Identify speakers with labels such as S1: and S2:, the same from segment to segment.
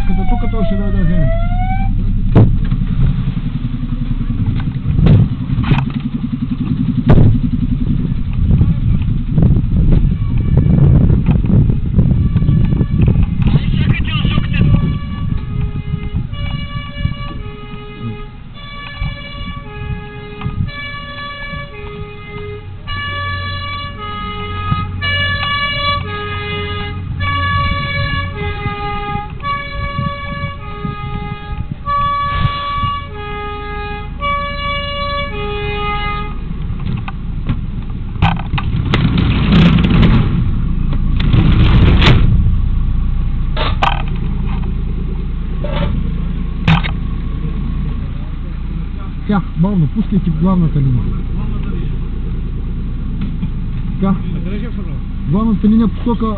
S1: Като тук той ще дойде да вземе. Така, бавно, пускайте в главната линия. Така. Главната линия посока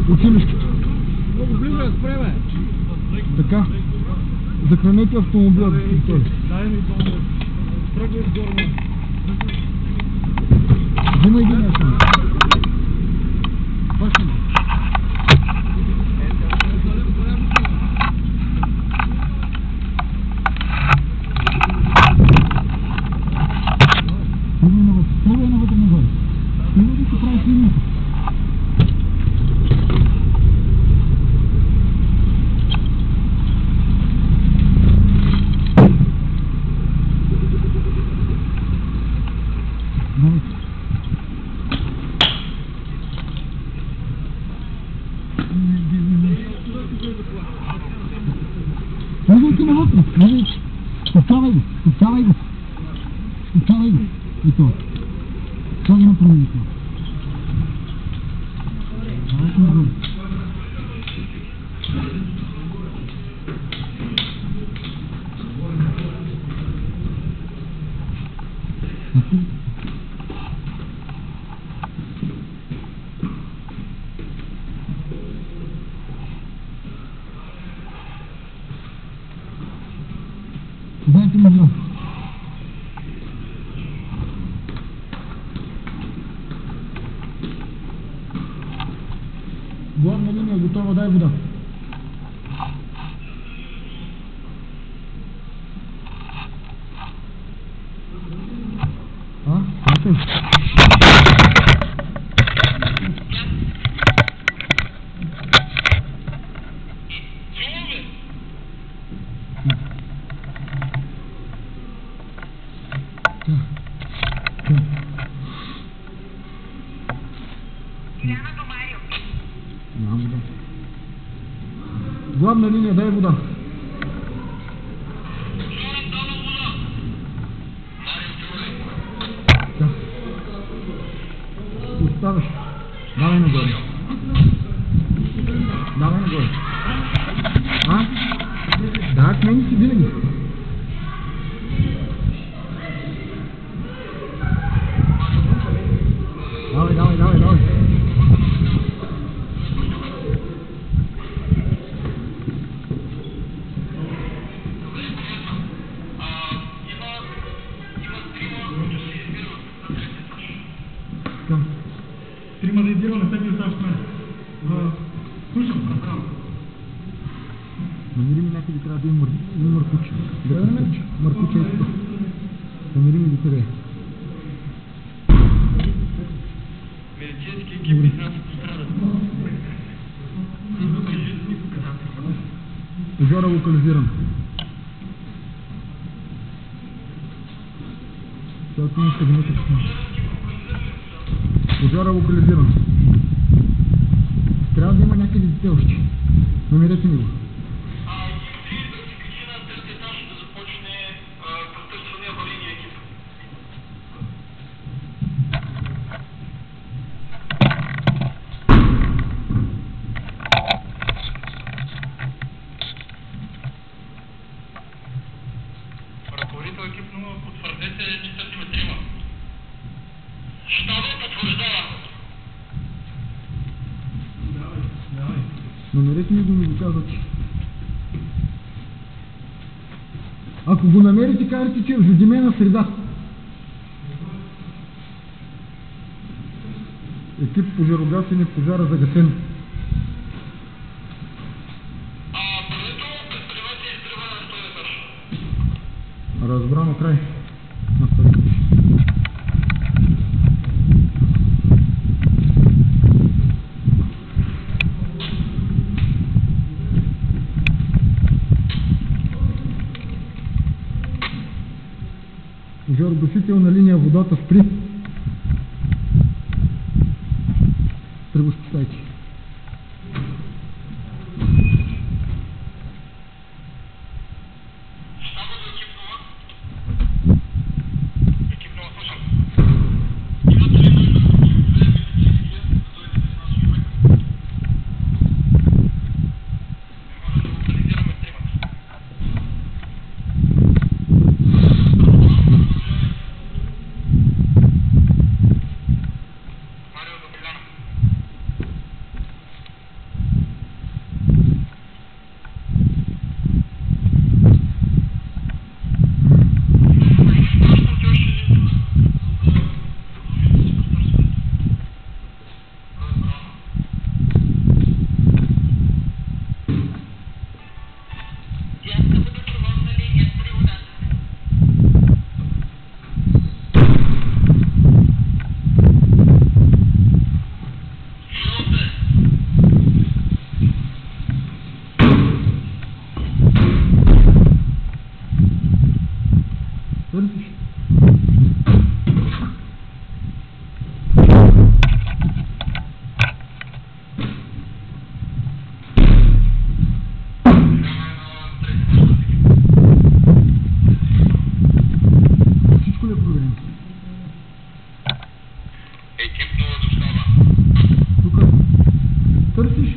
S1: училището.
S2: Много близо е, спре, бе.
S1: Така. Захранете автомобила за територия.
S2: Дай ми долу. Тръгвай сгорно.
S1: Взимай един автомобил. Пашни. Тръгвай навътре нагоре. Тръгвай да се прави с линията. Влизайте навътре, влизайте. Спускавай го, спускавай го. Спускавай го. И това. Това ги направи това. Давайте нагоре. Дайте ми глас. Главна линия готова, дай вода. Окей. Нямам вода. Главна линия, дай вода. Да. Оставаш. Давай нагоре. Давай нагоре. Да, к мен си винаги. Давай, давай, давай, давай.
S2: Трима да издирваме, всеки остава с мен. Слушам, направо.
S1: Намери ми някъде, трябва да има мъркуче. Да намериш? Мъркуче е тук. Намери ми до къде.
S2: Медицински екип трябва да пострадат. Жизнени показатели.
S1: Пожара локализиран. Цялото ми кабинета ще сме. Пожара локализиран. Трябва да има някъде дете още. Намерете ми го.
S2: Ръководител екип 0, потвърдете, че търсим трима. Щаба потвърждава. Давай.
S1: Намерете ми го, ми го казвате. Ако го намерите, кажете, че е в задимена среда. Екип пожарогасене, пожара загасен. Разбрано, край. На втори. Жарогасителна линия, водата спри. Тръгоспитайте.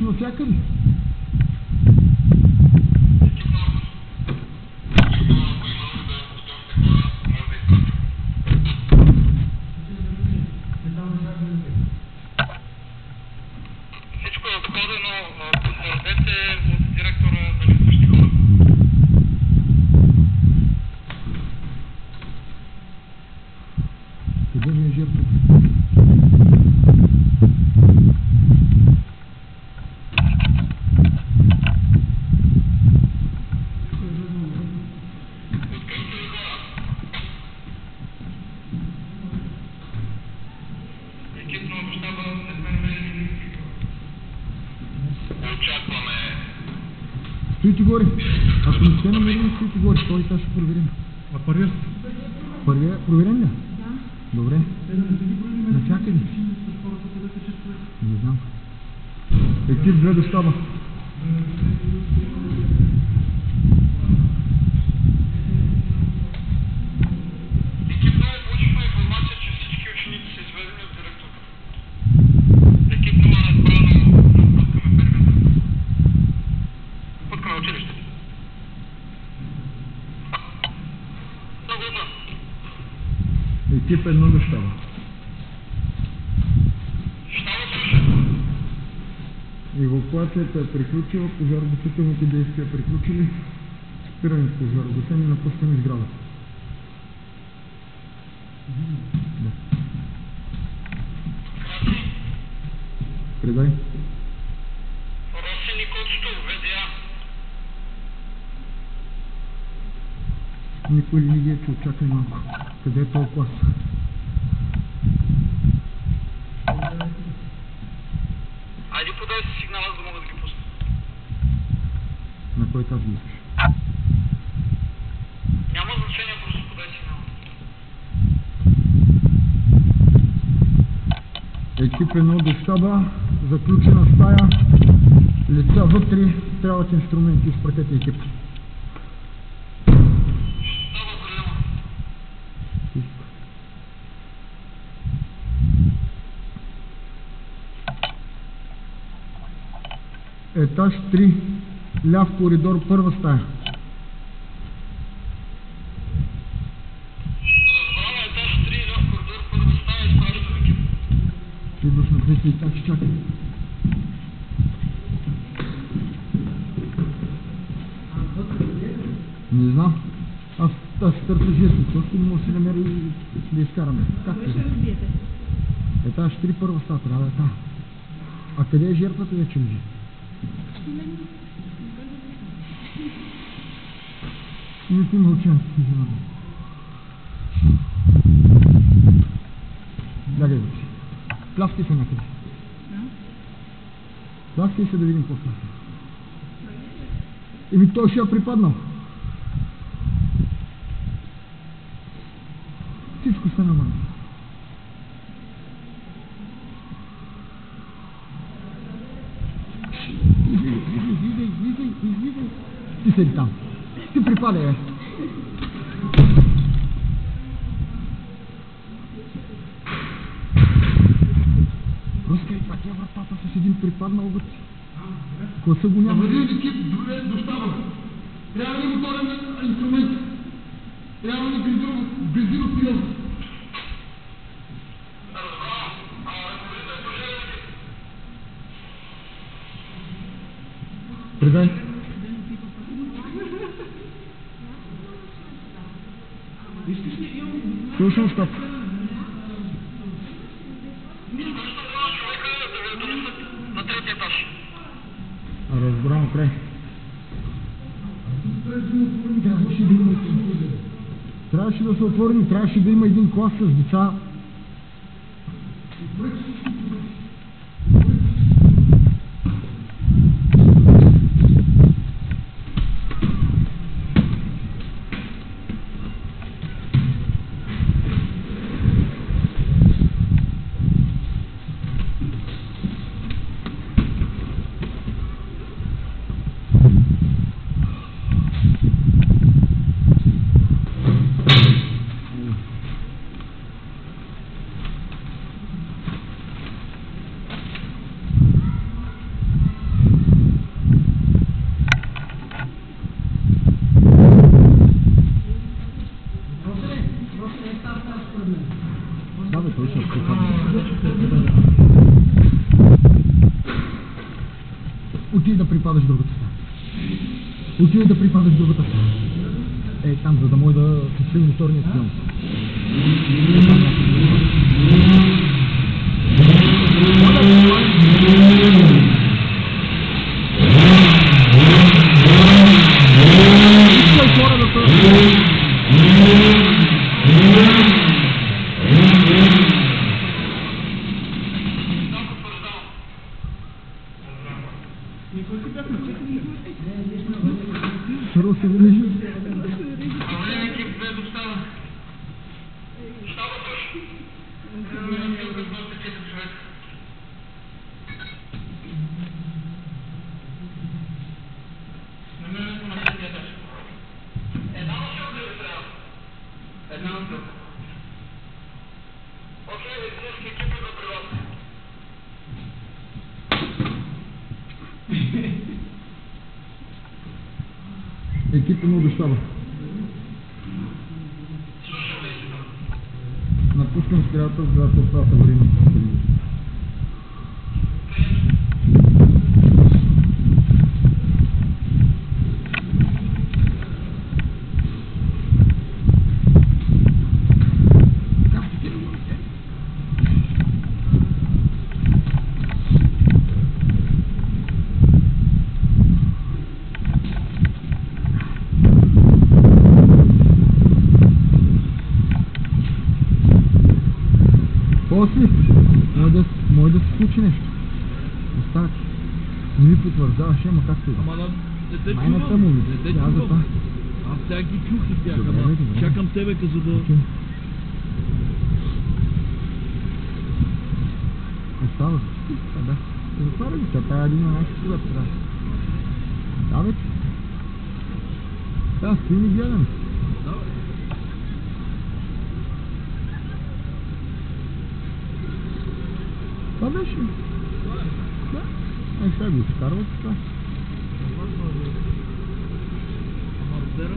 S1: Навсякъде.
S3: Всичко е обходено, потвърдете от директора дали същи хора.
S1: Къде ми е жертвата? Стойте горе. Ако не сте намерили, стойте горе. Той ще проверим.
S2: А първият?
S1: Първият проверен ли? Да. Добре. Навсякъде? Не знам. Екип 2 до щаба.
S3: Екип 0 получихме информация, че всички ученици са изведени от директора. Екип 0 разбрано, напускаме периметър. Пъткаме училище.
S1: Екип 1 до щаба.
S3: Щаба слуша.
S1: Евакуацията е приключила, пожарогасителните действия приключили. Спираме с пожарогасене и напускаме сградата. Да. Предай.
S3: Росени Коцто, ВДА.
S1: Никой ли не ги е чул? Чакай малко. Къде е този клас?
S3: Айде подай си сигнала, за да мога да ги пусна.
S1: На кой етаж ги искаш?
S3: Няма значение, просто подай сигнала.
S1: Екип 1 до щаба, заключена стая, лица вътре, трябват инструменти, изпратете екип.
S3: Щаба приема.
S1: Етаж 3, ляв коридор, първа стая.
S3: Разбрано, етаж 3, ляв коридор, първа стая, изпращам екип.
S1: Идваш на трети етаж, чакай. Не знам. Аз търся жертвите, още не може да се намери да изкараме. Как
S4: Кой ще разбиете?
S1: Етаж 3, първа стая, трябва да е там. А къде е жертвата вече лежи? Не ти мълчам, извинявам. Пляскай се някъде. Пляскай се да видим какво става. Еми той ще я припаднал. Всичко се намърна. Излизай. Ти седи там. Ти припадай, бе. Рускай, това е вратата с един припаднал вътре. Класа го няма.
S4: Аварийен екип достава. Трябва ли моторен инструмент? Трябва ли бензинопил?
S1: Предай. Слушам щап.
S3: На третия етаж.
S1: Разбрано, край. Трябваше да се отворим, трябваше да има един клас с деца. Да, бе, той ще отиди да припадаш другата страна. Отиди да припадаш другата страна. Е, там, за да може да се свие моторният пилон. Сърво се врежи.
S3: Аварийен екип 2 достава. Щаба туш. Аварийен екип да бъдат 4 човека. Намирането на третия етаж. Една носилка ли трябва? Една носилка. Окей, медицински екип идва при вас.
S1: Екипа му обещава. Напускам сградата, за да остават аварийно. После, може да се случи нещо. Остави. Не ми потвърждаваш, ама как се
S5: Ама не те
S1: майната
S5: чувам.
S1: му ли?
S5: Не те
S1: Аз за това.
S5: чувам. Аз сега ги чух и тях,
S1: Добре,
S5: ама
S1: добре.
S5: чакам тебе, за да...
S1: Окей. Остава. Да. Затваря ли? Тя трябва да има нещо, когато трябва. Да, бе. Да, стоим и гледаме.
S5: Давай.
S1: Това беше. Да. Ай, сега го изкарват така.
S5: Ама Родера?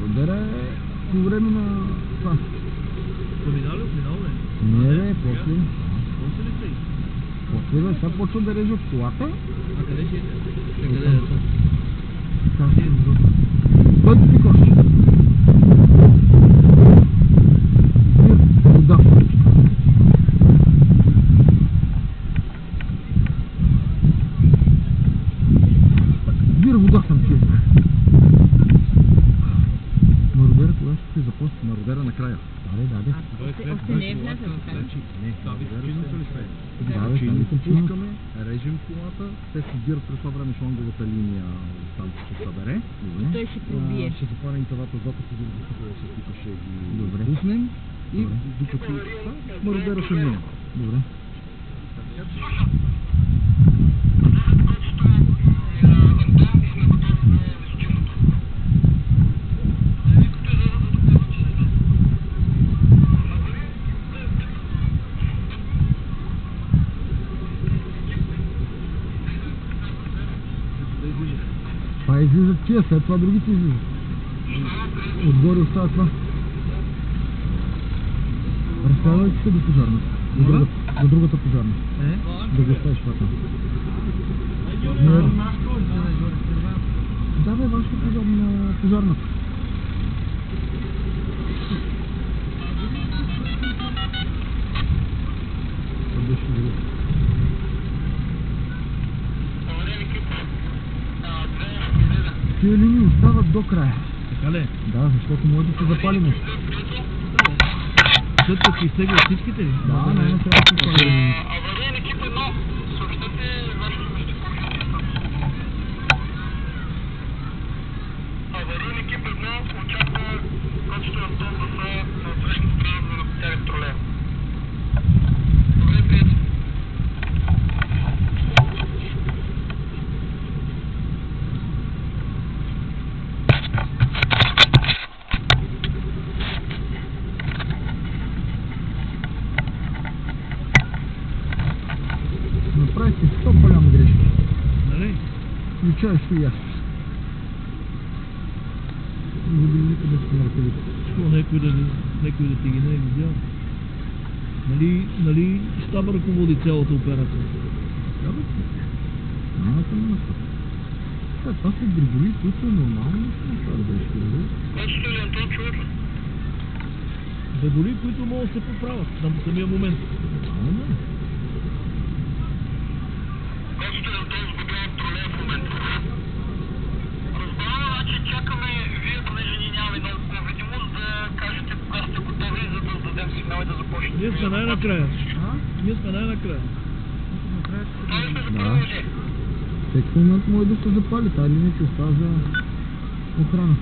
S1: Родера е по време на това.
S5: Поминали от минало, бе?
S1: Не, бе, после.
S5: После ли сте?
S1: После, бе, сега почва да режат колата.
S5: А къде ще е? Къде е?
S1: Така ще изгодно. Той ти пикаш. Вода. Вира вода съм ти. Мародера, кога ще се запомня? Какво? Мародера накрая. Да.
S6: Още не е влязъл, така ли?
S1: Не,
S5: Това ви починаха ли сте?
S1: сами се пускаме, режем колата, те се събират през това време шланговата линия, там ще се събере.
S6: Той ще пробие.
S1: Ще запалим тавата отзад, за да се типа ще ги пуснем и докато мародера ще мине. Добре. Това излизат тия, след това другите излизат. Отгоре остава това. Разставяйте се до пожарната. До другата пожарна. Да го оставиш това там. Да бе, вашето пожарната. Това беше друго. Тия линии остават до края.
S5: Така ли?
S1: Да, защото може да се запалим.
S5: Защото ти изтегля всичките ли?
S1: Да, не трябва да се запалим.
S3: Авариен екип 1, съобщете вашето местоположение. Авариен екип 1 очаква кочето на автобуса на отсрещна страна на електролева. Добре, приятели.
S1: Направихте 100 голяма грешка.
S5: Нали?
S1: Включаваш и аз. Не видите да сте наркали.
S5: Що някой да ти ги не е видял? Нали щаба ръководи цялата операция?
S1: Да, бе. Това са дреболи, които са нормални. Това да беше да.
S3: Кочето ли Антон чуват ли?
S5: Дреболи, които могат да се поправят на самия момент.
S3: Кочето ли Антон сгубява тролея в момента? Разбрано, значи чакаме вие, понеже ние нямаме много по-видимост, да кажете кога сте готови, за да дадем сигнал и да започнете.
S5: Ние сме най-накрая.
S3: Това ли сме за първо лъже?
S1: Всеки момент може да се запали, тази линия ще остава за охрана.